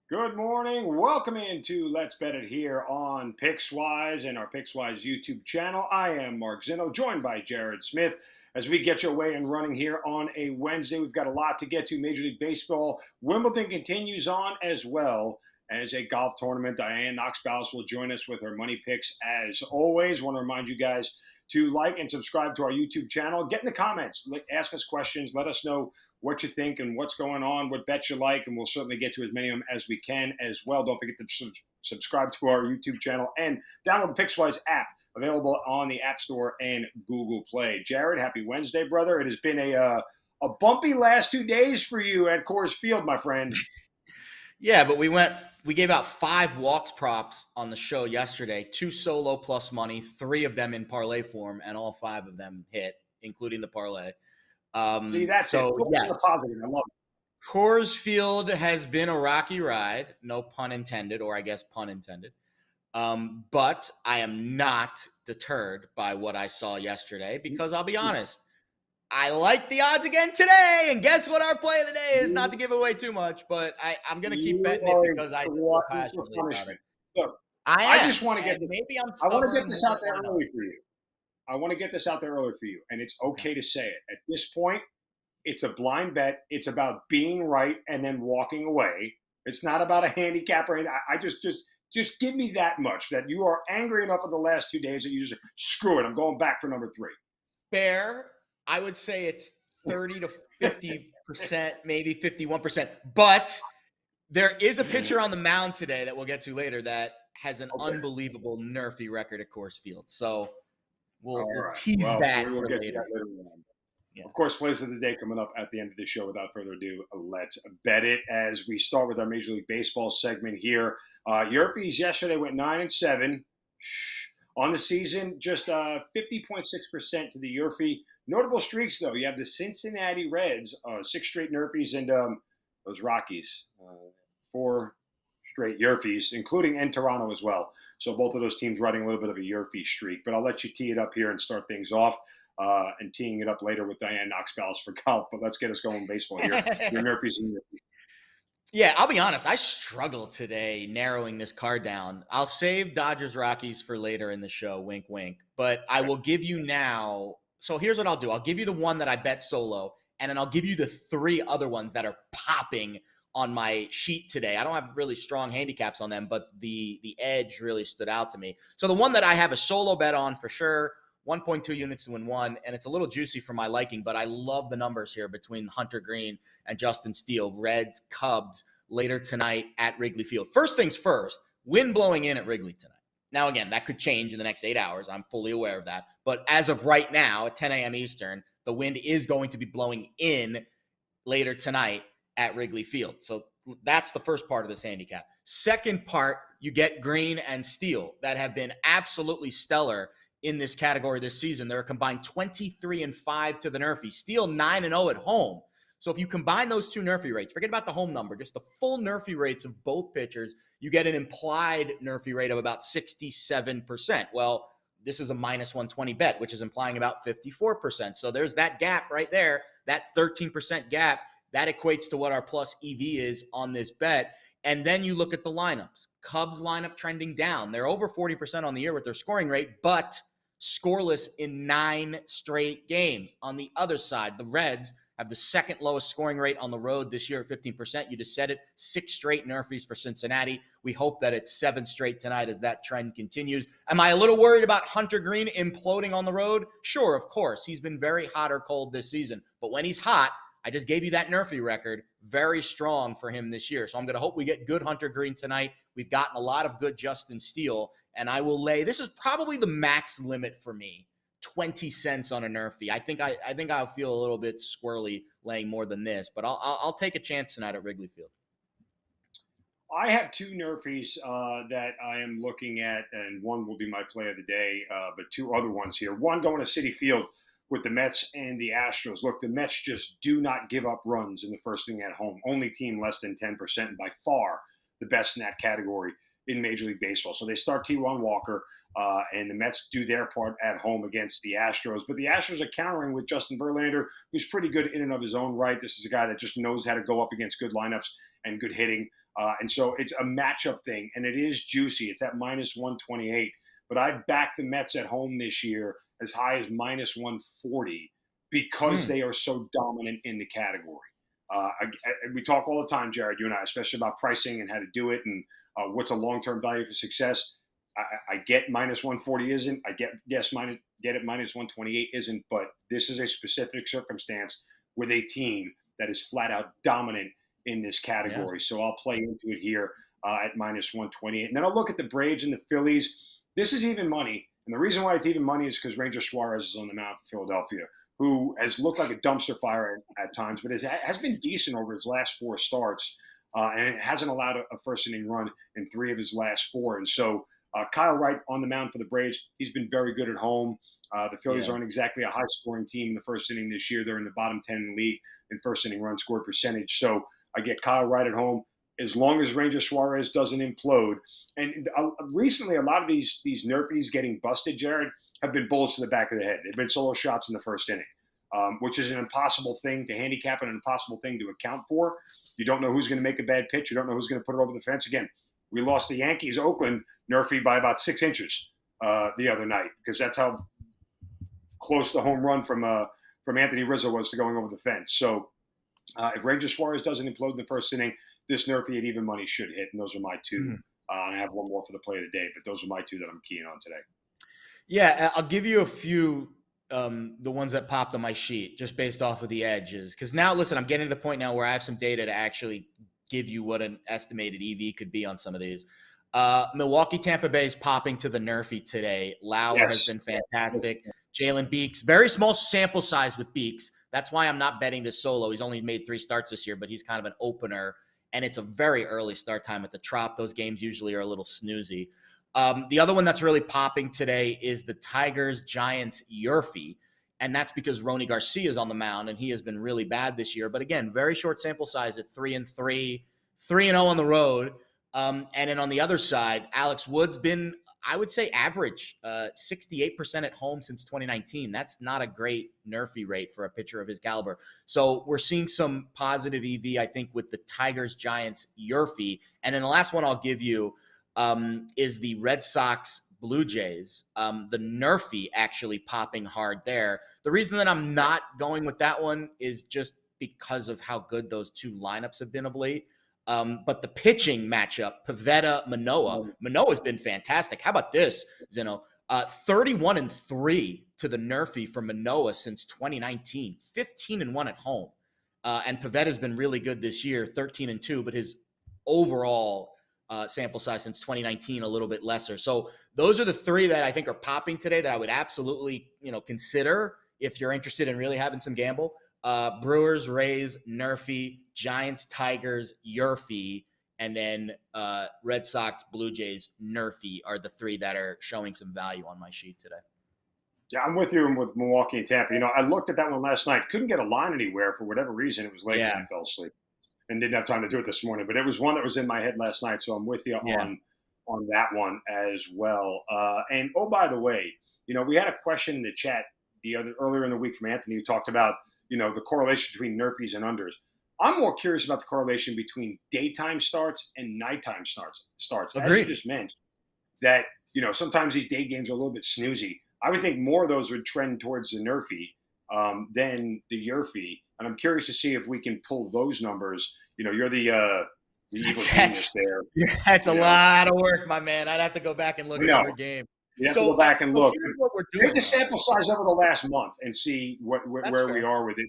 Good morning. Welcome into Let's Bet It here on Pickswise and our Pickswise YouTube channel. I am Mark Zinno, joined by Jared Smith as we get your way and running here on a Wednesday. We've got a lot to get to. Major League Baseball. Wimbledon continues on as well as a golf tournament. Diane Knox Balas will join us with her money picks as always. Want to remind you guys to like and subscribe to our YouTube channel. Get in the comments. Ask us questions. Let us know what you think and what's going on, what bets you like, and we'll certainly get to as many of them as we can as well. Don't forget to subscribe to our YouTube channel and download the Pickswise app, available on the App Store and Google Play. Jared, happy Wednesday, brother. It has been a bumpy last 2 days for you at Coors Field, my friend. Yeah, but we gave out 5 walks props on the show yesterday, 2 solo plus money, 3 of them in parlay form, and all 5 of them hit, including the parlay. See, that's so, it. Yes. Positive. I love it. Coors Field has been a rocky ride, no pun intended, or I guess pun intended. But I am not deterred by what I saw yesterday because I'll be honest, I like the odds again today, and guess what our play of the day is? Not to give away too much, but I'm going to keep betting it because I feel passionately about it. Look, I just want to get this, maybe I want to get this out there early for you. I want to get this out there early for you, and it's okay to say it. At this point, it's a blind bet. It's about being right and then walking away. It's not about a handicap or anything. I just give me that much, that you are angry enough of the last 2 days that you just screw it. I'm going back for number 3. Fair. I would say it's 30 to 50%, maybe 51%. But there is a pitcher on the mound today that we'll get to later that has an unbelievable NRFI record at Coors Field. So we'll tease that for later. Yeah. Of course, plays of the day coming up at the end of the show. Without further ado, let's bet it as we start with our Major League Baseball segment here. YRFIs yesterday went 9-7. On the season, just 50.6% to the YRFI. Notable streaks, though. You have the Cincinnati Reds, 6 straight NRFIs, and those Rockies, 4 straight YRFIs, and Toronto as well. So both of those teams riding a little bit of a YRFI streak. But I'll let you tee it up here and start things off, and teeing it up later with Diane Knox Balas for golf. But let's get us going baseball here. Your NRFIs and YRFIs. Yeah, I'll be honest. I struggled today narrowing this card down. I'll save Dodgers Rockies for later in the show. Wink, wink. But I will give you now. So here's what I'll do. I'll give you the one that I bet solo, and then I'll give you the 3 other ones that are popping on my sheet today. I don't have really strong handicaps on them, but the edge really stood out to me. So the one that I have a solo bet on for sure, 1.2 units to win 1, and it's a little juicy for my liking, but I love the numbers here between Hunter Green and Justin Steele. Reds, Cubs, later tonight at Wrigley Field. First things first, wind blowing in at Wrigley tonight. Now, again, that could change in the next 8 hours. I'm fully aware of that. But as of right now, at 10 a.m. Eastern, the wind is going to be blowing in later tonight at Wrigley Field. So that's the first part of this handicap. Second part, you get Green and Steele that have been absolutely stellar in this category this season. They're a combined 23-5 to the NRFI. Steele 9-0 at home. So if you combine those 2 NRFI rates, forget about the home number, just the full NRFI rates of both pitchers, you get an implied NRFI rate of about 67%. Well, this is a minus 120 bet, which is implying about 54%. So there's that gap right there, that 13% gap. That equates to what our plus EV is on this bet. And then you look at the lineups. Cubs lineup trending down. They're over 40% on the year with their scoring rate, but scoreless in 9 straight games. On the other side, the Reds have the second lowest scoring rate on the road this year at 15%. You just said it, 6 straight NRFIs for Cincinnati. We hope that it's 7 straight tonight as that trend continues. Am I a little worried about Hunter Green imploding on the road? Sure, of course. He's been very hot or cold this season. But when he's hot, I just gave you that NRFI record, very strong for him this year. So I'm going to hope we get good Hunter Green tonight. We've gotten a lot of good Justin Steele, and I will lay, this is probably the max limit for me, 20 cents on a NRFI. I think I'll feel a little bit squirrely laying more than this, but I'll take a chance tonight at Wrigley Field. I have 2 NRFIs that I am looking at, and one will be my play of the day, but 2 other ones here. One going to Citi Field with the Mets and the Astros. Look, the Mets just do not give up runs in the first inning at home. Only team less than 10%, and by far the best in that category in Major League Baseball. So they start T1 Walker. And the Mets do their part at home against the Astros. But the Astros are countering with Justin Verlander, who's pretty good in and of his own right. This is a guy that just knows how to go up against good lineups and good hitting. And so it's a matchup thing, and it is juicy. It's at minus 128. But I backed the Mets at home this year as high as minus 140 because they are so dominant in the category. We talk all the time, Jared, you and I, especially about pricing and how to do it and what's a long-term value for success. I get minus 140 isn't. I get it minus 128 isn't. But this is a specific circumstance with a team that is flat out dominant in this category. Yeah. So I'll play into it here at minus 128. And then I'll look at the Braves and the Phillies. This is even money. And the reason why it's even money is because Ranger Suarez is on the mound for Philadelphia, who has looked like a dumpster fire at times, but has been decent over his last 4 starts. And it hasn't allowed a first inning run in 3 of his last 4. And so Kyle Wright on the mound for the Braves. He's been very good at home. The Phillies aren't exactly a high-scoring team in the first inning this year. They're in the bottom 10 in the league in first inning run scored percentage. So I get Kyle Wright at home as long as Ranger Suarez doesn't implode. And recently, a lot of these NRFIs getting busted, Jared, have been bullets to the back of the head. They've been solo shots in the first inning, which is an impossible thing to handicap and an impossible thing to account for. You don't know who's going to make a bad pitch. You don't know who's going to put it over the fence. Again, we lost the Yankees, Oakland, NRFI by about 6 inches the other night because that's how close the home run from Anthony Rizzo was to going over the fence. So if Ranger Suarez doesn't implode in the first inning, this NRFI at even money should hit. And those are my 2. And I have one more for the play of the day, but those are my 2 that I'm keying on today. Yeah, I'll give you a few, the ones that popped on my sheet just based off of the edges. Because now, listen, I'm getting to the point now where I have some data to actually give you what an estimated EV could be on some of these. Milwaukee, Tampa Bay is popping to the NRFI today. Lauer has been fantastic. Jalen Beeks, very small sample size with Beeks. That's why I'm not betting this solo. He's only made 3 starts this year, but he's kind of an opener. And it's a very early start time at the Trop. Those games usually are a little snoozy. The other one that's really popping today is the Tigers-Giants YRFI. And that's because Ronny Garcia is on the mound, and he has been really bad this year. But again, very short sample size at 3-3, 3-0 on the road. And then on the other side, Alex Wood's been, I would say, average, 68% at home since 2019. That's not a great NRFI rate for a pitcher of his caliber. So we're seeing some positive EV, I think, with the Tigers-Giants YRFI. And then the last one I'll give you is the Red Sox Blue Jays. The NRFI actually popping hard there. The reason that I'm not going with that one is just because of how good those 2 lineups have been of late. But the pitching matchup, Pivetta-Manoah. Manoah's been fantastic. How about this, Zeno? 31-3 to the NRFI for Manoah since 2019. 15-1 at home. And Pivetta's been really good this year, 13-2, but his overall sample size since 2019 a little bit lesser. So those are the 3 that I think are popping today that I would absolutely, consider if you're interested in really having some gamble. Brewers, Rays, NRFI, Giants, Tigers, YRFI, and then Red Sox, Blue Jays, NRFI are the 3 that are showing some value on my sheet today. Yeah, I'm with you with Milwaukee and Tampa. I looked at that one last night. Couldn't get a line anywhere for whatever reason. It was late and I fell asleep and didn't have time to do it this morning. But it was one that was in my head last night, so I'm with you on that one as well. And, oh, by the way, we had a question in the chat earlier in the week from Anthony who talked about the correlation between NRFIs and unders. I'm more curious about the correlation between daytime starts and nighttime starts. Agreed. As you just mentioned, that, sometimes these day games are a little bit snoozy. I would think more of those would trend towards the NRFI than the YRFI. And I'm curious to see if we can pull those numbers. You're the evil genius there. That's a lot of work, my man. I'd have to go back and look at every game. You have to go back and look. Take the sample size over the last month and see where we are with it.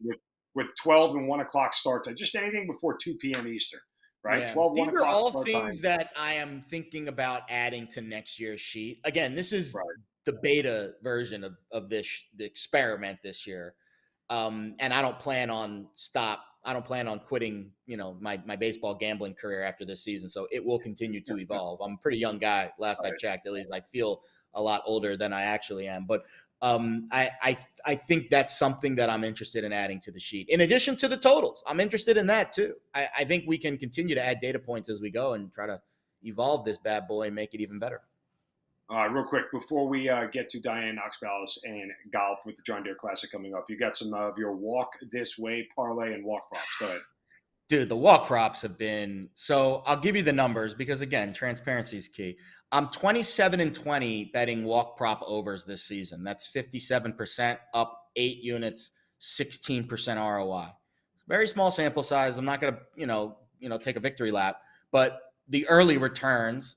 With 12 and 1 o'clock start time, just anything before 2 p.m. Eastern, right? Yeah. 12, 1 These o'clock are all start things time. that I am thinking about adding to next year's sheet. Again, this is the beta version of the experiment this year. And I don't plan on quitting, my baseball gambling career after this season. So it will continue to evolve. I'm a pretty young guy. Last I checked, at least I feel a lot older than I actually am. But I think that's something that I'm interested in adding to the sheet. In addition to the totals, I'm interested in that too. I think we can continue to add data points as we go and try to evolve this bad boy and make it even better. Real quick, before we get to Diane Knox Balas and golf with the John Deere Classic coming up, you got some of your walk this way parlay and walk props. Go ahead. Dude, the walk props have been so. I'll give you the numbers because again, transparency is key. I'm 27-20 betting walk prop overs this season. That's 57%, up 8 units, 16% ROI. Very small sample size. I'm not gonna, take a victory lap, but the early returns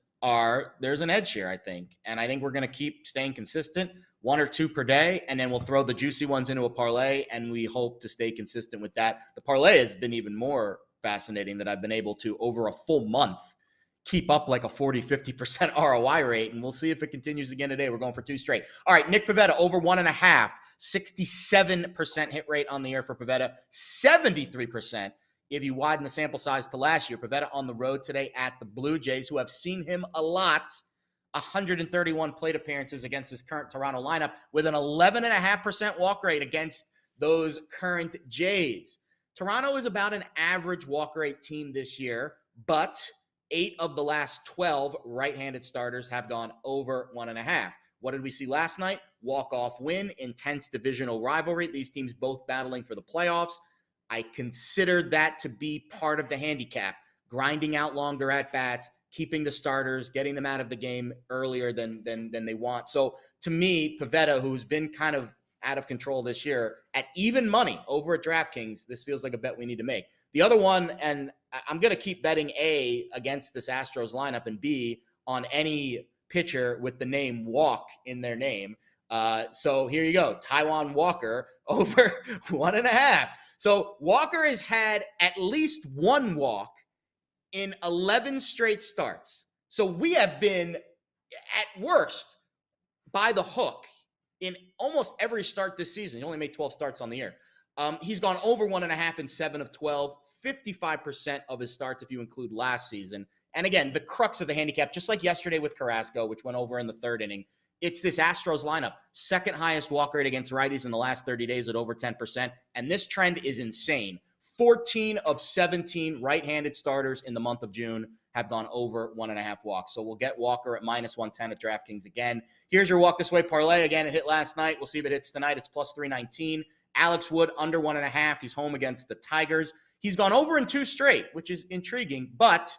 there's an edge here, I think, and I think we're gonna keep staying consistent, 1 or 2 per day, and then we'll throw the juicy ones into a parlay, and we hope to stay consistent with that. The parlay has been even more fascinating that I've been able to, over a full month, keep up like a 40-50% ROI rate, and we'll see if it continues again today. We're going for 2 straight. All right, Nick Pivetta, over 1.5, 67% hit rate on the year for Pivetta, 73% if you widen the sample size to last year. Pivetta on the road today at the Blue Jays, who have seen him a lot. 131 plate appearances against his current Toronto lineup with an 11.5% walk rate against those current Jays. Toronto is about an average walk rate team this year, but 8 of the last 12 right-handed starters have gone over 1.5. What did we see last night? Walk-off win, intense divisional rivalry. These teams both battling for the playoffs. I considered that to be part of the handicap, grinding out longer at-bats, keeping the starters, getting them out of the game earlier than they want. So to me, Pivetta, who's been kind of out of control this year, at even money over at DraftKings, this feels like a bet we need to make. The other one, and I'm going to keep betting A, against this Astros lineup, and B, on any pitcher with the name Walk in their name. So here you go. Taijuan Walker over 1.5. So Walker has had at least 1 walk in 11 straight starts. So we have been, at worst, by the hook in almost every start this season. He only made 12 starts on the year. He's gone over 1.5 in 7 of 12, 55% of his starts if you include last season. And again, the crux of the handicap, just like yesterday with Carrasco, which went over in the 3rd inning, it's this Astros lineup. Second highest walk rate against righties in the last 30 days at over 10%. And this trend is insane. 14 of 17 right-handed starters in the month of June have gone over 1.5 walks. So we'll get Walker at -110 at DraftKings again. Here's your walk this way parlay. Again, it hit last night. We'll see if it hits tonight. It's +319. Alex Wood under 1.5. He's home against the Tigers. He's gone over in 2 straight, which is intriguing, but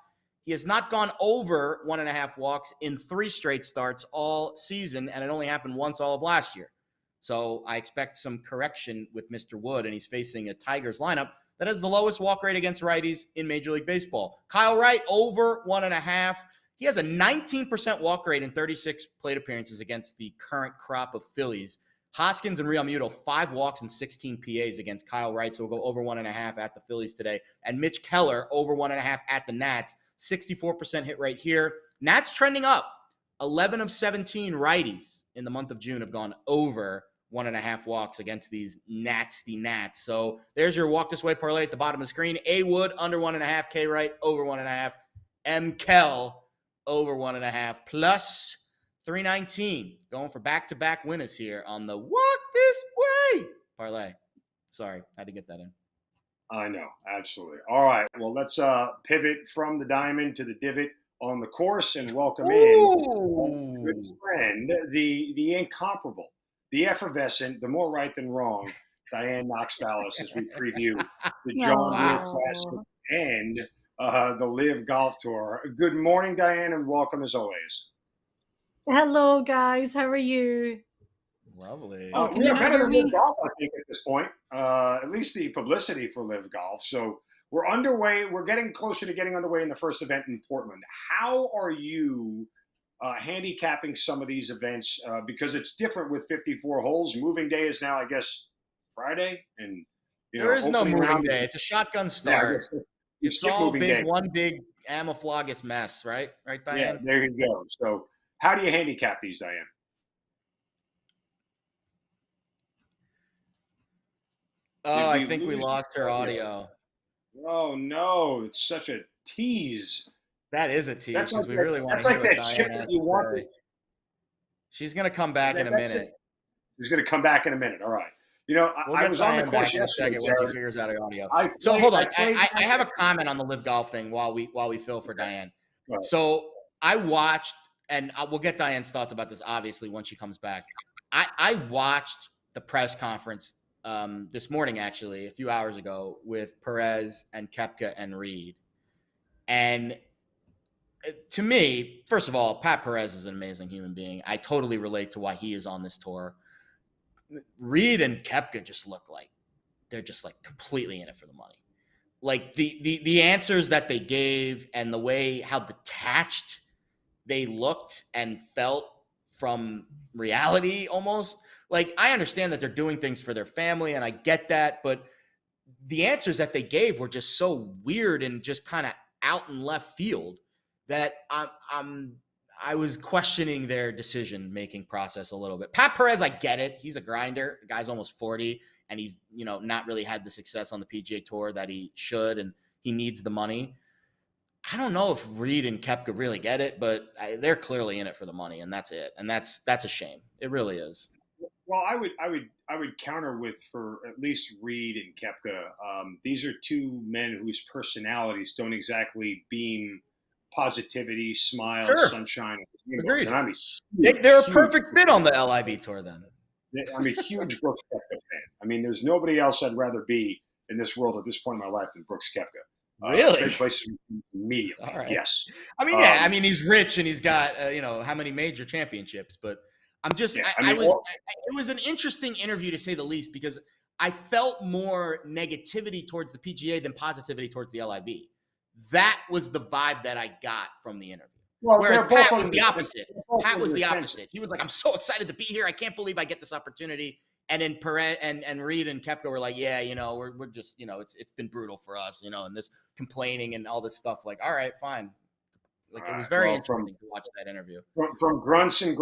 he has not gone over 1.5 walks in 3 straight starts all season, and it only happened once all of last year. So I expect some correction with Mr. Wood, and he's facing a Tigers lineup that has the lowest walk rate against righties in Major League Baseball. Kyle Wright over 1.5. He has a 19% walk rate in 36 plate appearances against the current crop of Phillies. Hoskins and Real Muto, 5 walks and 16 PAs against Kyle Wright, so we'll go over 1.5 at the Phillies today. And Mitch Keller over 1.5 at the Nats, 64% hit rate here. Nats trending up. 11 of 17 righties in the month of June have gone over 1.5 walks against these nasty Nats. So there's your walk this way parlay at the bottom of the screen. A Wood under 1.5, K Wright over 1.5, M Kell over 1.5, plus 319. Going for back-to-back winners here on the walk this way parlay. Sorry, had to get that in. I know, absolutely. All right, well, let's pivot from the diamond to the divot on the course and welcome in good friend, the incomparable, the effervescent, the more right than wrong, Diane Knox Balas, as we preview the John Deere Classic and the Live Golf Tour. Good morning, Diane, and welcome as always. Hello, guys. How are you? Lovely. We are better than Live Golf, I think, at this point. At least the publicity for Live Golf. So we're underway. We're getting closer to getting underway in the first event in Portland. How are you handicapping some of these events? Because it's different with 54 holes. Moving day is now, I guess, Friday, and there is no moving day. It's a shotgun start. Yeah, it's all one big amorphous mess, right? Right, Diane? Yeah, there you go. So how do you handicap these, Diane? Oh, I think we lost her audio. Oh no, it's such a tease. That is a tease. That's like we really want that's to like that chip that you want to. She's gonna come back in a minute. She's gonna come back in a minute. All right. I was on the course yesterday. When she figures out her audio. Hold on. I have a comment on the Live Golf thing while we fill for Diane. Right. So I watched and we'll get Diane's thoughts about this, obviously, once she comes back. I watched the press conference this morning, actually, a few hours ago, with Perez and Koepka and Reed. And to me, first of all, Pat Perez is an amazing human being. I totally relate to why he is on this tour. Reed and Koepka just look like they're just like completely in it for the money. Like the answers that they gave and the way how detached they looked and felt from reality almost. Like, I understand that they're doing things for their family and I get that, but the answers that they gave were just so weird and just kind of out in left field that I was questioning their decision-making process a little bit. Pat Perez, I get it. He's a grinder. The guy's almost 40, and he's, not really had the success on the PGA Tour that he should, and he needs the money. I don't know if Reed and Koepka really get it, but they're clearly in it for the money, and that's it. And that's a shame. It really is. Well, I would counter with, for at least Reed and Koepka, these are two men whose personalities don't exactly beam positivity, smile, Sure. sunshine. Agreed. And I'm They're a perfect fit on the LIV tour then. I'm a huge Brooks Koepka fan. I mean, there's nobody else I'd rather be in this world at this point in my life than Brooks Koepka. Really? Trade places immediately. All right. Yes. I mean, yeah. I mean, he's rich and he's got how many major championships. But I'm just, Yeah, it was an interesting interview to say the least, because I felt more negativity towards the PGA than positivity towards the LIV. That was the vibe that I got from the interview. Well, whereas Pat was the opposite. Pat was the opposite. He was like, I'm so excited to be here. I can't believe I get this opportunity. And then Perez and Reed and Koepka were like, yeah, we're just, it's been brutal for us, and this complaining and all this stuff. Like, all right, fine. Like, it was very interesting to watch that interview. From grunts and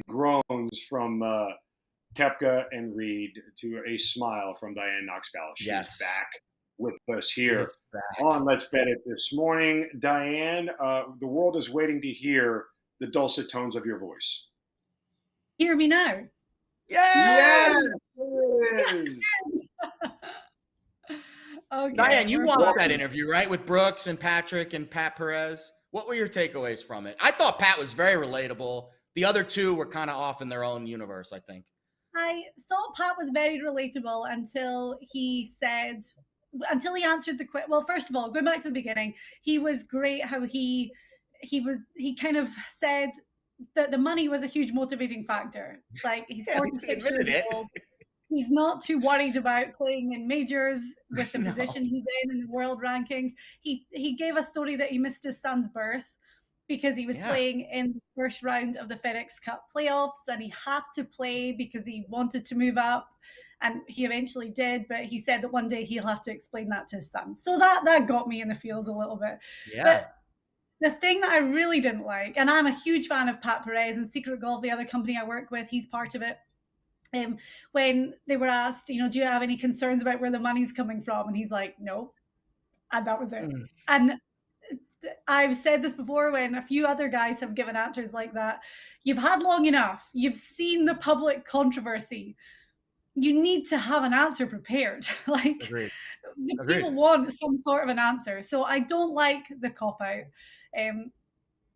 groans from Koepka and Reed to a smile from Diane Knox Balas. She's back with us here on Let's Bet It this morning. Diane, the world is waiting to hear the dulcet tones of your voice. Hear me now. Yes, it is. Okay, Diane, you watched that interview, right? With Brooks and Patrick and Pat Perez. What were your takeaways from it? I thought Pat was very relatable. The other two were kind of off in their own universe, I think. I thought Pat was very relatable until he answered the question. Well, first of all, going back to the beginning, he was great how he kind of said that the money was a huge motivating factor. Like, he's 46 years old. He's not too worried about playing in majors with the position he's in the world rankings. He gave a story that he missed his son's birth because he was playing in the first round of the FedEx Cup playoffs, and he had to play because he wanted to move up, and he eventually did. But he said that one day he'll have to explain that to his son. So that got me in the feels a little bit. Yeah. But the thing that I really didn't like, and I'm a huge fan of Pat Perez and Secret Golf, the other company I work with, he's part of it. When they were asked, do you have any concerns about where the money's coming from? And he's like, no. And that was it. And I've said this before when a few other guys have given answers like that. You've had long enough. You've seen the public controversy. You need to have an answer prepared. Like, Agreed. People want some sort of an answer. So I don't like the cop-out.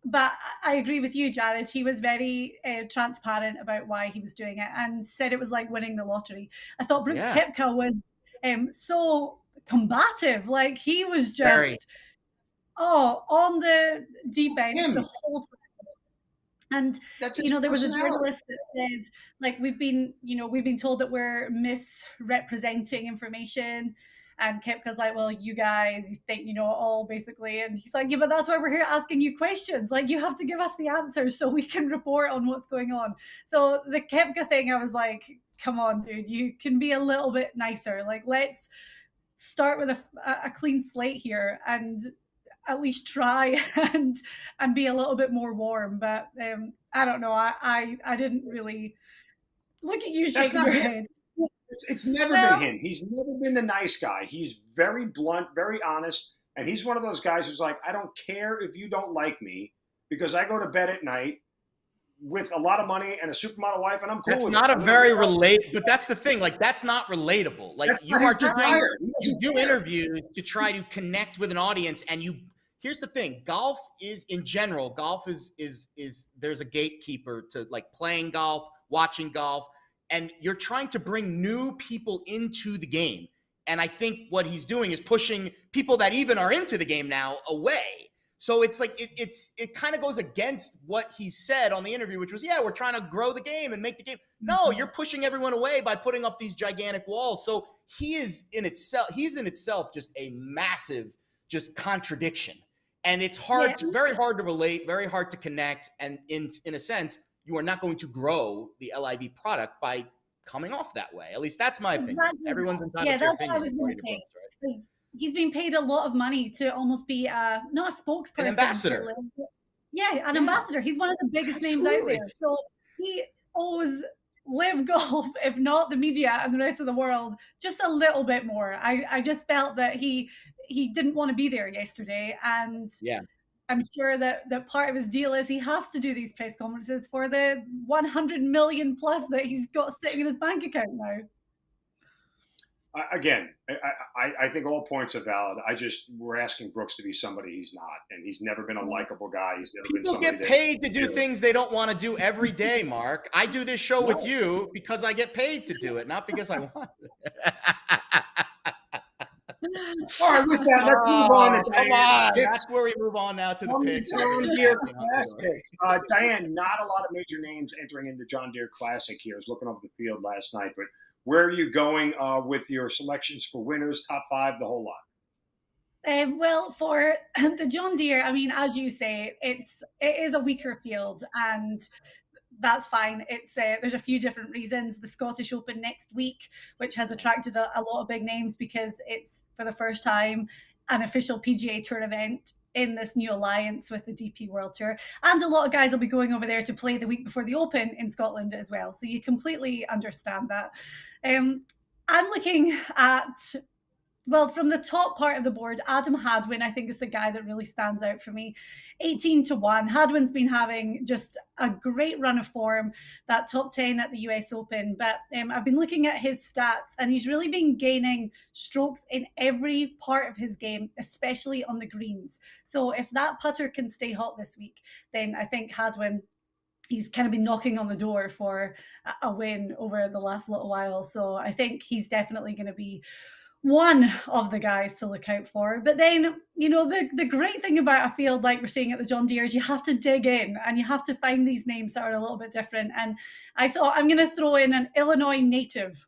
But I agree with you, Jared. He was very transparent about why he was doing it and said it was like winning the lottery. I thought Brooks Koepka was so combative. Like, he was just on the defense the whole time. And there was a journalist that said, like, we've been told that we're misrepresenting information. And Koepka's like, well, you guys, you think you know it all, basically. And he's like, yeah, but that's why we're here asking you questions. Like, you have to give us the answers so we can report on what's going on. So the Koepka thing, I was like, come on, dude, you can be a little bit nicer. Like, let's start with a clean slate here and at least try and be a little bit more warm. But I don't know. I didn't really look at you shaking your head. It's never been him. He's never been the nice guy. He's very blunt, very honest, and he's one of those guys who's like, I don't care if you don't like me because I go to bed at night with a lot of money and a supermodel wife, and I'm cool with it. That's not a very but that's the thing. Like, that's not relatable. Like, you are trying to do interviews to try to connect with an audience, and here's the thing. Golf is, in general, golf is there's a gatekeeper to like playing golf, watching golf, and you're trying to bring new people into the game. And I think what he's doing is pushing people that even are into the game now away. So it's like it kind of goes against what he said on the interview, which was, yeah, we're trying to grow the game and make the game. No, you're pushing everyone away by putting up these gigantic walls. So he's in itself just a massive just contradiction. And it's very hard to relate, very hard to connect. And in a sense, you are not going to grow the LIV product by coming off that way. At least that's my opinion. Everyone's entitled to their opinion. Yeah, that's what I was going to say. He's being paid a lot of money to almost be not a spokesperson. An ambassador. An ambassador. He's one of the biggest names out there. So he owes LIV Golf, if not the media and the rest of the world, just a little bit more. I just felt that he didn't want to be there yesterday. And I'm sure that part of his deal is he has to do these press conferences for the 100 million plus that he's got sitting in his bank account now. Again, I think all points are valid. We're asking Brooks to be somebody he's not, and he's never been a likable guy. He's never been somebody. People get paid to do things they don't want to do every day, Mark. I do this show with you because I get paid to do it, not because I want it. All right, with that, let's move on. Come on. That's where we move on now to the picks. John Deere Classic. Diane, not a lot of major names entering in the John Deere Classic here. I was looking over the field last night, but where are you going with your selections for winners, top 5, the whole lot? Well, for the John Deere, I mean, as you say, it is a weaker field, and that's fine. It's there's a few different reasons. The Scottish Open next week, which has attracted a lot of big names because it's for the first time an official PGA Tour event in this new alliance with the DP World Tour. And a lot of guys will be going over there to play the week before the Open in Scotland as well. So you completely understand that. I'm looking at, well, from the top part of the board, Adam Hadwin, I think, is the guy that really stands out for me. 18-1. Hadwin's been having just a great run of form, that top 10 at the US Open. But I've been looking at his stats, and he's really been gaining strokes in every part of his game, especially on the greens. So if that putter can stay hot this week, then I think Hadwin, he's kind of been knocking on the door for a win over the last little while. So I think he's definitely going to be one of the guys to look out for. But then, you know, the great thing about a field like we're seeing at the John Deere is you have to dig in and you have to find these names that are a little bit different. And I thought I'm going to throw in an Illinois native.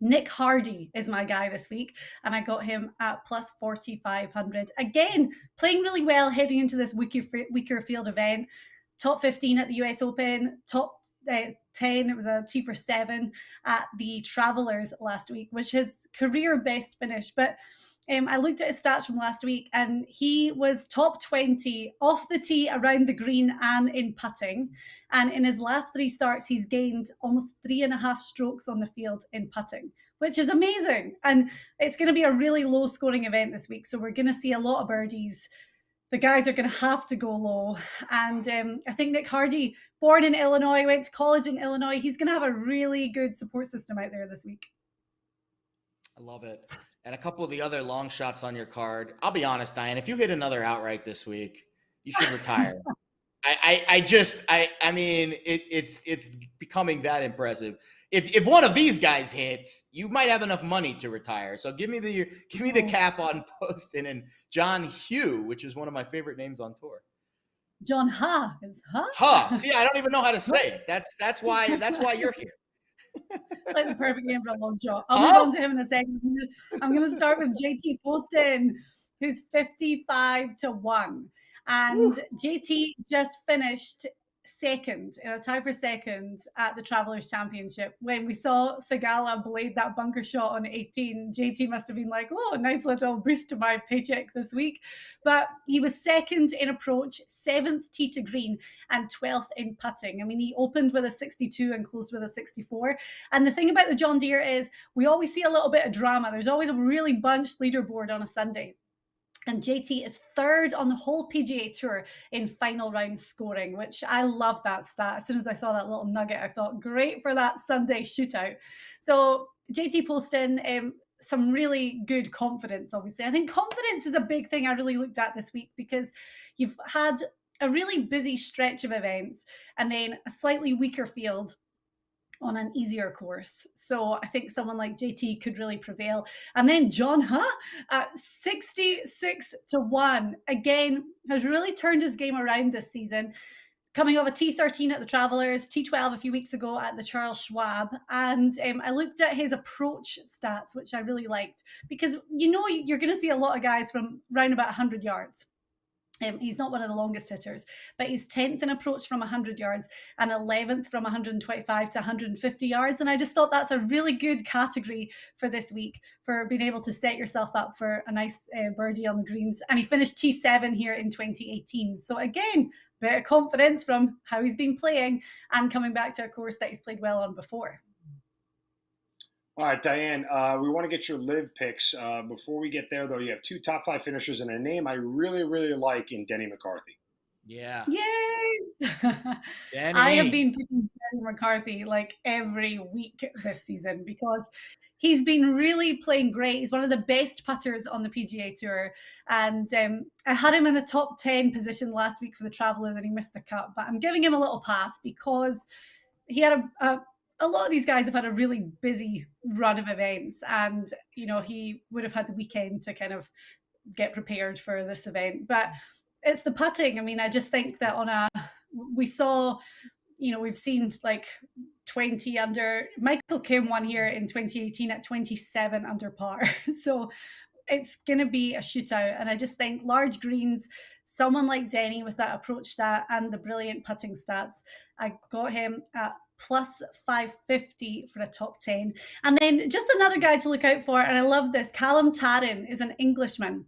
Nick Hardy is my guy this week, and I got him at plus 4,500. Again, playing really well heading into this weaker field event. Top 15 at the US Open, top 10, it was a T for 7 at the Travelers last week, which is career best finish. But I looked at his stats from last week, and he was top 20 off the tee, around the green, and in putting. And in his last 3 starts, he's gained almost 3.5 strokes on the field in putting, which is amazing. And it's going to be a really low scoring event this week. So we're going to see a lot of birdies. The guys are going to have to go low. And I think Nick Hardy, born in Illinois, went to college in Illinois, he's going to have a really good support system out there this week. I love it. And a couple of the other long shots on your card. I'll be honest, Diane, if you hit another outright this week, you should retire. I mean, it's becoming that impressive. If one of these guys hits, you might have enough money to retire. So give me the cap on Poston and John Hugh, which is one of my favorite names on tour. John Ha is See, I don't even know how to say it. That's why you're here. Like the perfect name for a long shot. I'll move on to him in a second. I'm going to start with JT Poston, who's 55-1. And JT just finished second, in a tie for second at the Travelers Championship. When we saw Thigala blade that bunker shot on 18, JT must have been like, oh, nice little boost to my paycheck this week. But he was second in approach, 7th tee to green, and 12th in putting. I mean, he opened with a 62 and closed with a 64. And the thing about the John Deere is we always see a little bit of drama. There's always a really bunched leaderboard on a Sunday. And JT is 3rd on the whole PGA Tour in final round scoring, which I love that stat. As soon as I saw that little nugget, I thought, great for that Sunday shootout. So JT Poston, some really good confidence, obviously. I think confidence is a big thing I really looked at this week, because you've had a really busy stretch of events and then a slightly weaker field on an easier course. So I think someone like JT could really prevail. And then John at 66-1, again, has really turned his game around this season, coming off a T13 at the Travelers, T12 a few weeks ago at the Charles Schwab. And I looked at his approach stats, which I really liked, because you're going to see a lot of guys from round about 100 yards. He's not one of the longest hitters, but he's 10th in approach from 100 yards and 11th from 125 to 150 yards. And I just thought that's a really good category for this week, for being able to set yourself up for a nice birdie on the greens. And he finished T7 here in 2018. So again, bit of confidence from how he's been playing and coming back to a course that he's played well on before. All right, Diane, we want to get your live picks. Before we get there, though, you have 2 top 5 finishers and a name I really, really like in Denny McCarthy. Yeah. Yes. Denny. I have been picking Denny McCarthy like every week this season, because he's been really playing great. He's one of the best putters on the PGA Tour. And I had him in the top 10 position last week for the Travelers and he missed the cut. But I'm giving him a little pass because he had a lot of these guys have had a really busy run of events, and he would have had the weekend to kind of get prepared for this event. But it's the putting. I mean, I just think that we've seen like 20 under. Michael Kim won here in 2018 at 27 under par. So it's going to be a shootout. And I just think large greens, someone like Denny with that approach stat and the brilliant putting stats, I got him at plus 550 for a top 10. And then just another guy to look out for, and I love this, Callum Tarran is an Englishman.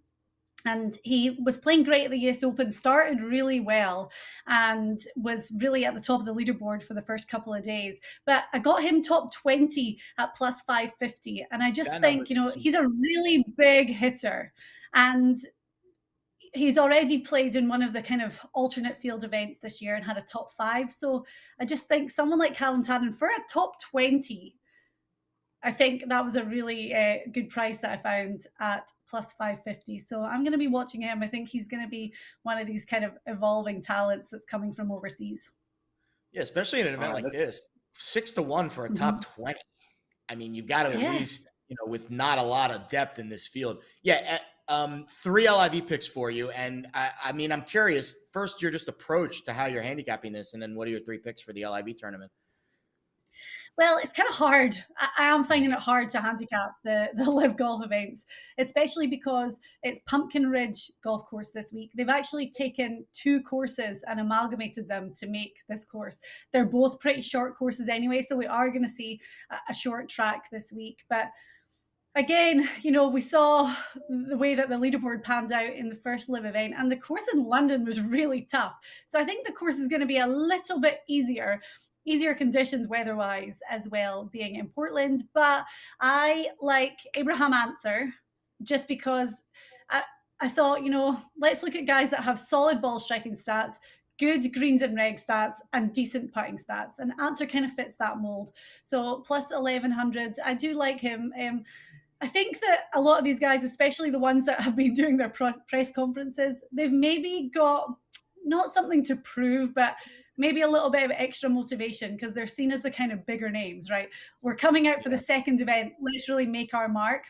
And he was playing great at the US Open, started really well, and was really at the top of the leaderboard for the first couple of days. But I got him top 20 at plus 550. And I just think, he's a really big hitter. And he's already played in one of the kind of alternate field events this year and had a top 5. So I just think someone like Callum Tarran for a top 20, I think that was a really good price that I found at plus 550. So I'm going to be watching him. I think he's going to be one of these kind of evolving talents that's coming from overseas. Yeah, especially in an event like this, 6-1 for a top 20. I mean, you've got to at least, with not a lot of depth in this field. Yeah, 3 LIV picks for you. And I mean, I'm curious, first, your just approach to how you're handicapping this, and then what are your 3 picks for the LIV tournament? Well, it's kind of hard. I am finding it hard to handicap the live golf events, especially because it's Pumpkin Ridge Golf Course this week. They've actually taken 2 courses and amalgamated them to make this course. They're both pretty short courses anyway, so we are going to see a short track this week. But again, we saw the way that the leaderboard panned out in the first live event, and the course in London was really tough. So I think the course is going to be a little bit easier conditions weather-wise as well, being in Portland. But I like Abraham Answer just because I thought, let's look at guys that have solid ball striking stats, good greens and reg stats, and decent putting stats. And Answer kind of fits that mold. So plus 1,100, I do like him. I think that a lot of these guys, especially the ones that have been doing their press conferences, they've maybe got not something to prove, but maybe a little bit of extra motivation because they're seen as the kind of bigger names, right? We're coming out for the second event. Let's really make our mark.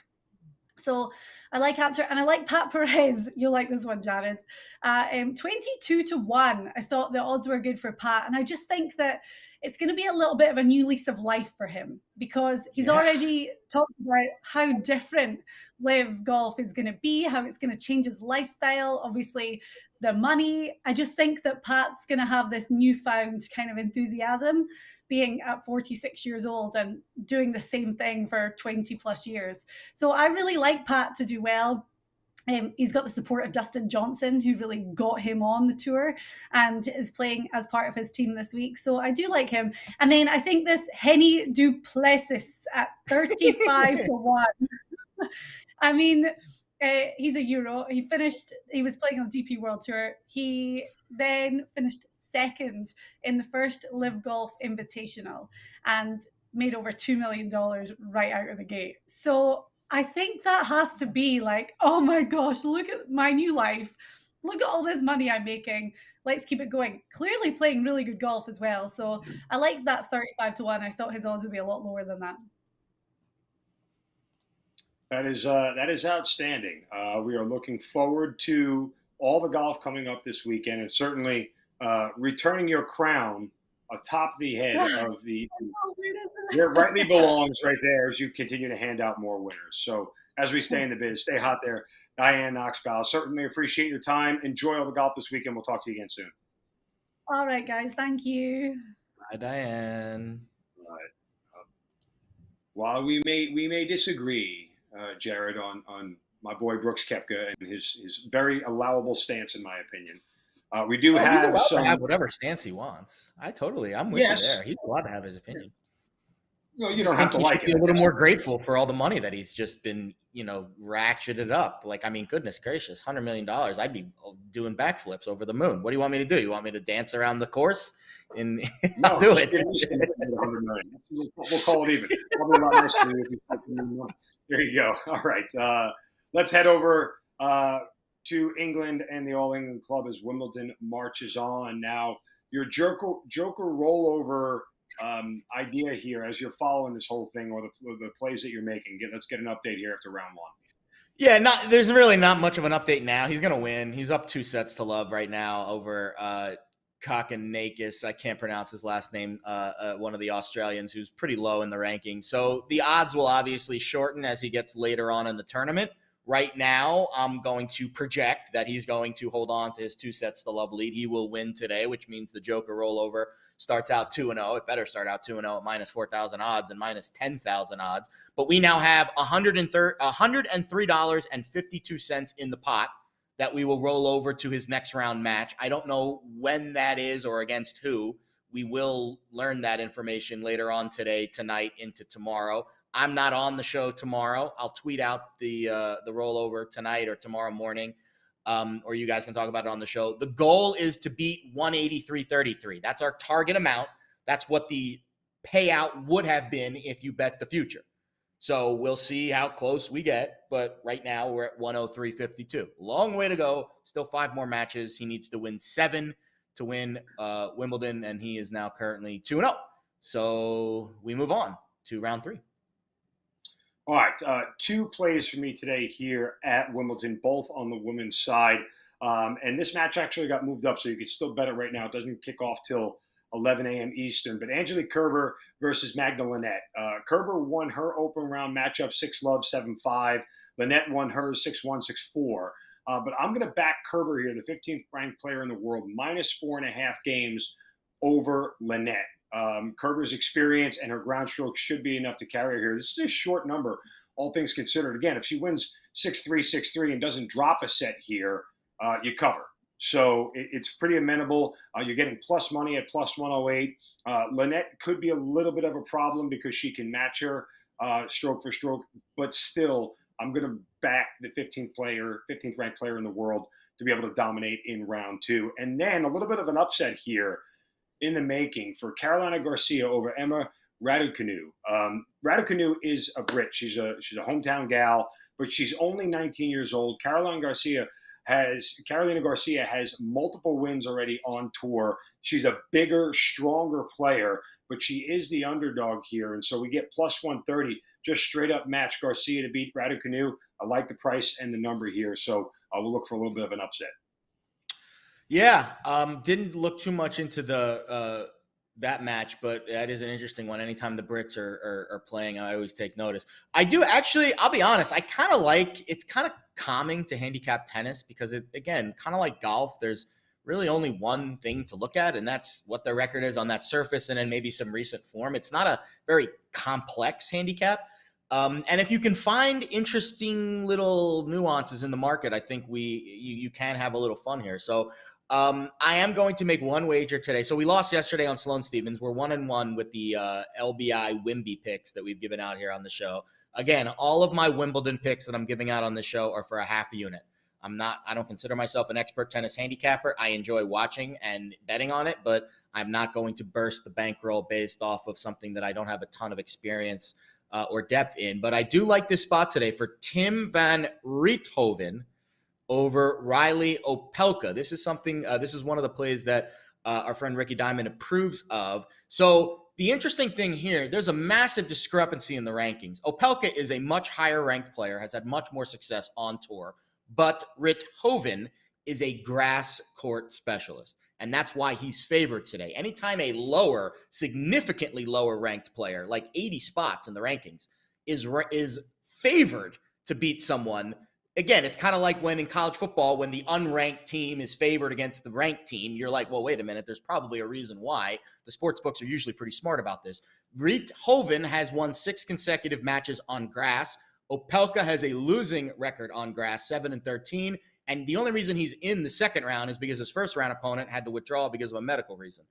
So I like Answer, and I like Pat Perez. You'll like this one, Jared. 22-1. I thought the odds were good for Pat, and I just think that it's going to be a little bit of a new lease of life for him because he's already talked about how different live golf is going to be, how it's going to change his lifestyle. Obviously, the money. I just think that Pat's going to have this newfound kind of enthusiasm being at 46 years old and doing the same thing for 20 plus years. So I really like Pat to do well. He's got the support of Dustin Johnson, who really got him on the tour and is playing as part of his team this week. So I do like him. And then I think this Henny Duplessis at 35-1. I mean, he's a Euro. He was playing on DP World Tour. He then finished second in the first Live Golf Invitational and made over $2 million right out of the gate. So I think that has to be like, oh my gosh, look at my new life. Look at all this money I'm making. Let's keep it going. Clearly playing really good golf as well. So I like that 35 to 1. I thought his odds would be a lot lower than that. That is outstanding. We are looking forward to all the golf coming up this weekend, and certainly returning your crown atop the head of where it rightly belongs, right there, as you continue to hand out more winners. So as we stay in the biz, stay hot there, Diane Knox Balas. Certainly appreciate your time. Enjoy all the golf this weekend. We'll talk to you again soon. All right, guys. Thank you. Bye, Diane. All right. While we may disagree, Jared, on my boy Brooks Koepka and his very allowable stance, in my opinion, we do have he's some. to have whatever stance he wants. I'm with you there. He's allowed to have his opinion. Well, you don't have to like it. Be a little more grateful for all the money that he's just been, ratcheted up. Like, I mean, goodness gracious, $100 million. I'd be doing backflips over the moon. What do you want me to do? You want me to dance around the course? And I'll do it. We'll call it even. Probably a lot nicer if you. There you go. All right. Let's head over to England and the All England Club as Wimbledon marches on. Now, your Joker rollover idea here as you're following this whole thing, or the plays that you're making. Let's get an update here after round one. Yeah, there's really not much of an update now. He's going to win. He's up 2-0 right now over Kokonakis. I can't pronounce his last name. One of the Australians who's pretty low in the ranking. So the odds will obviously shorten as he gets later on in the tournament. Right now, I'm going to project that he's going to hold on to his 2-0 lead. He will win today, which means the Joker rollover starts out 2-0. It better start out 2-0 at minus 4,000 odds and minus 10,000 odds. But we now have $103.52 in the pot that we will roll over to his next round match. I don't know when that is or against who. We will learn that information later on today, tonight, into tomorrow. I'm not on the show tomorrow. I'll tweet out the rollover tonight or tomorrow morning, or you guys can talk about it on the show. The goal is to beat 183.33. That's our target amount. That's what the payout would have been if you bet the future. So we'll see how close we get, but right now we're at 103.52. Long way to go. Still 5 more matches. He needs to win 7 to win Wimbledon, and he is now currently 2-0. So we move on to round 3. All right, 2 plays for me today here at Wimbledon, both on the women's side. And this match actually got moved up, so you can still bet it right now. It doesn't kick off till 11 a.m. Eastern. But Angelique Kerber versus Magda Linette. Kerber won her open round matchup 6-love, 7-5. Linette won hers 6-1, 6-4. But I'm going to back Kerber here, the 15th ranked player in the world, minus 4.5 games over Linette. Kerber's experience and her ground stroke should be enough to carry her here. This is a short number, all things considered. Again, if she wins 6-3, 6-3 and doesn't drop a set here, you cover. So it's pretty amenable. You're getting plus money at plus 108. Linette could be a little bit of a problem because she can match her stroke for stroke, but still, I'm going to back the 15th ranked player in the world to be able to dominate in round 2. And then a little bit of an upset here in the making for Carolina Garcia over Emma Raducanu. Raducanu is a Brit. She's a hometown gal, but she's only 19 years old. Carolina Garcia has multiple wins already on tour. She's a bigger, stronger player, but she is the underdog here. And so we get plus 130, just straight up match Garcia to beat Raducanu. I like the price and the number here. So we'll look for a little bit of an upset. Yeah, didn't look too much into that match, but that is an interesting one. Anytime the Brits are playing, I always take notice. I do actually, I'll be honest, I kind of like, it's kind of calming to handicap tennis because it, again, kind of like golf, there's really only one thing to look at, and that's what the record is on that surface and then maybe some recent form. It's not a very complex handicap. And if you can find interesting little nuances in the market, I think you can have a little fun here. So I am going to make one wager today. So we lost yesterday on Sloane Stephens. We're 1-1 with the LBI Wimby picks that we've given out here on the show. Again, all of my Wimbledon picks that I'm giving out on the show are for a half a unit. I don't consider myself an expert tennis handicapper. I enjoy watching and betting on it, but I'm not going to burst the bankroll based off of something that I don't have a ton of experience or depth in. But I do like this spot today for Tim van Riethoven over Riley Opelka. This is something, this is one of the plays that our friend Ricky Diamond approves of. So the interesting thing here, there's a massive discrepancy in the rankings. Opelka is a much higher ranked player, has had much more success on tour, but Riethoven is a grass court specialist. And that's why he's favored today. Anytime a lower, significantly lower ranked player, like 80 spots in the rankings, is favored to beat someone, again, it's kind of like when in college football, when the unranked team is favored against the ranked team, you're like, well, wait a minute, there's probably a reason why. The sports books are usually pretty smart about this. Riethoven has won 6 consecutive matches on grass. Opelka has a losing record on grass, 7-13. And the only reason he's in the second round is because his first round opponent had to withdraw because of a medical reason.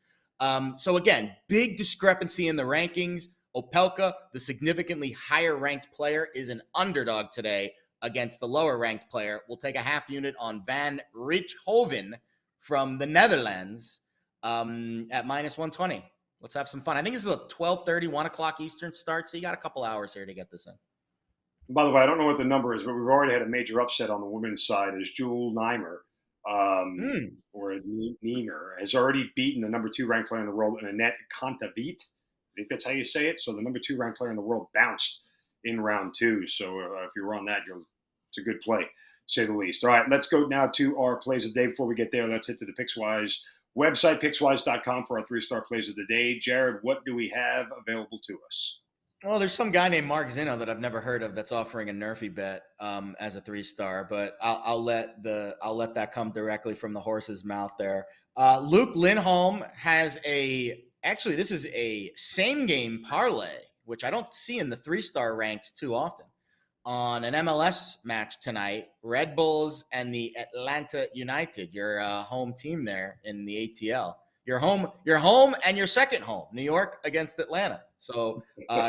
So again, big discrepancy in the rankings. Opelka, the significantly higher ranked player, is an underdog today against the lower ranked player. We'll take a half unit on Van Riethoven from the Netherlands at -120. Let's have some fun. I think this is a 12:30, 1 o'clock Eastern start, so you got a couple hours here to get this in. By the way, I don't know what the number is, but we've already had a major upset on the women's side as Jewel Neimer, or Neimer, has already beaten the number 2 ranked player in the world, Annette Kontaveit. I think that's how you say it. So the number 2 ranked player in the world bounced in round 2. So if you were on that, it's a good play, to say the least. All right, let's go now to our plays of the day. Before we get there, let's hit to the Pickswise website, pickswise.com, for our 3-star plays of the day. Jared, what do we have available to us? Well, there's some guy named Mark Zino that I've never heard of that's offering a NRFI bet as a 3-star, but I'll let that come directly from the horse's mouth there. Luke Lindholm has this is a same game parlay, which I don't see in the 3-star ranks too often, on an MLS match tonight. Red Bulls and the Atlanta United, your home team there in the ATL. Your home and your second home, New York against Atlanta. So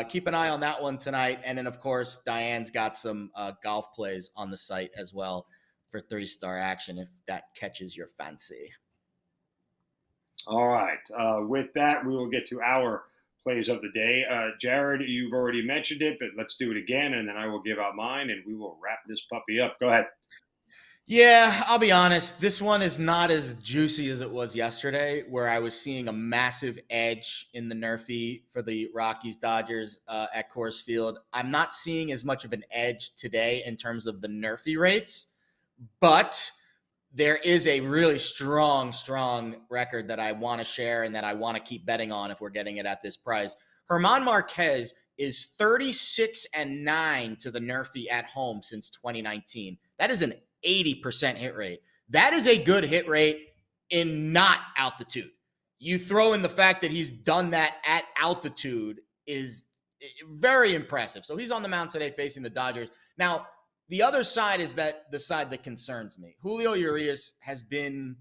keep an eye on that one tonight. And then, of course, Diane's got some golf plays on the site as well for 3-star action, if that catches your fancy. All right. With that, we will get to our plays of the day. Jared, you've already mentioned it, but let's do it again, and then I will give out mine, and we will wrap this puppy up. Go ahead. Yeah, I'll be honest. This one is not as juicy as it was yesterday, where I was seeing a massive edge in the NRFI for the Rockies Dodgers at Coors Field. I'm not seeing as much of an edge today in terms of the NRFI rates, but there is a really strong record that I want to share and that I want to keep betting on if we're getting it at this price. German Marquez is 36-9 to the NRFI at home since 2019. That is an 80% hit rate. That is a good hit rate in not altitude. You throw in the fact that he's done that at altitude is very impressive. So he's on the mound today facing the Dodgers. Now, the other side is the side that concerns me. Julio Urias has been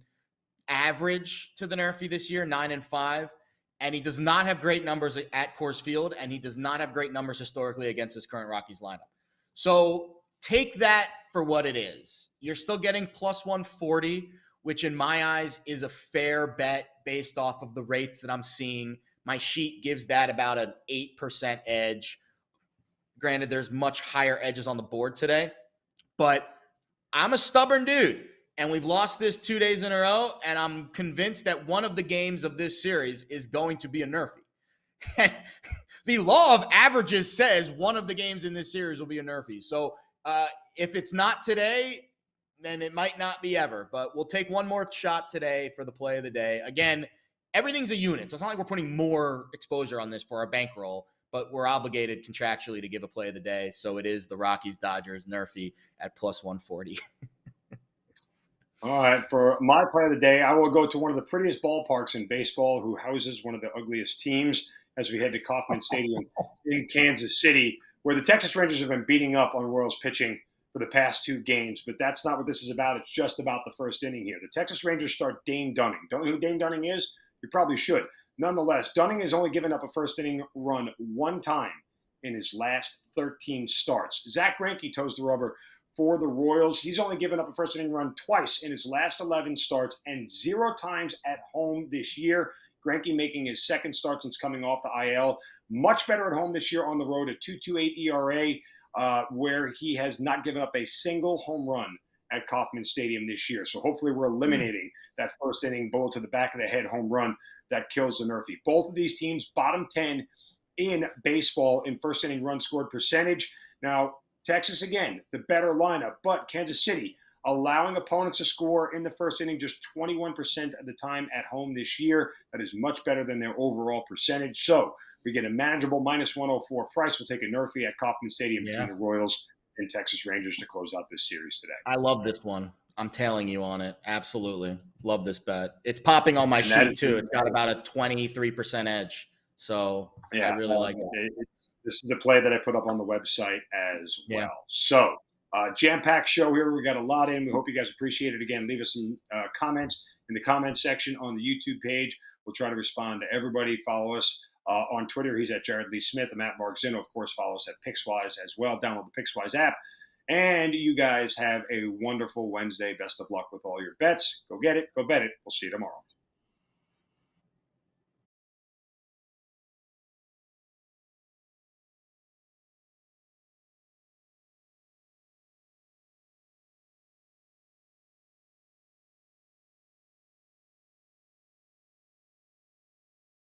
average to the NRFI this year, 9-5, and he does not have great numbers at Coors Field, and he does not have great numbers historically against his current Rockies lineup. So take that for what it is. You're still getting +140, which in my eyes is a fair bet based off of the rates that I'm seeing. My sheet gives that about an 8% edge. Granted, there's much higher edges on the board today, but I'm a stubborn dude, and we've lost this 2 days in a row, and I'm convinced that one of the games of this series is going to be a NRFI. The law of averages says one of the games in this series will be a NRFI. So if it's not today, then it might not be ever. But we'll take one more shot today for the play of the day. Again, everything's a unit, so it's not like we're putting more exposure on this for our bankroll, but we're obligated contractually to give a play of the day. So it is the Rockies Dodgers NRFI at +140. All right, for my play of the day, I will go to one of the prettiest ballparks in baseball, who houses one of the ugliest teams, as we head to Kauffman Stadium in Kansas City, where the Texas Rangers have been beating up on Royals pitching for the past 2 games. But that's not what this is about. It's just about the first inning here. The Texas Rangers start Dane Dunning. Don't know who Dane Dunning is? You probably should. Nonetheless, Dunning has only given up a first inning run 1 time in his last 13 starts. Zach Greinke toes the rubber for the Royals. He's only given up a first inning run twice in his last 11 starts and 0 times at home this year. Greinke making his second start since coming off the IL. Much better at home this year, on the road, a 2.28 ERA, where he has not given up a single home run at Kauffman Stadium this year. So hopefully we're eliminating that first inning bullet to the back of the head home run that kills the NRFI. Both of these teams bottom 10 in baseball in first inning run scored percentage. Now, Texas, again, the better lineup, but Kansas City allowing opponents to score in the first inning just 21% of the time at home this year. That is much better than their overall percentage. So we get a manageable minus 104 price. We'll take a NRFI at Kauffman Stadium between the Royals and Texas Rangers to close out this series today. I love this one. I'm tailing you on it. Absolutely. Love this bet. It's popping on my sheet too. It's got about a 23% edge. So yeah, I really like it. This is the play that I put up on the website as well. So jam-packed show here. We got a lot in. We hope you guys appreciate it. Again, leave us some comments in the comments section on the YouTube page. We'll try to respond to everybody. Follow us on Twitter. He's at Jared Lee Smith. I'm at Mark Zino. Of course, follow us at Pickswise as well. Download the Pickswise app. And you guys have a wonderful Wednesday. Best of luck with all your bets. Go get it. Go bet it. We'll see you tomorrow.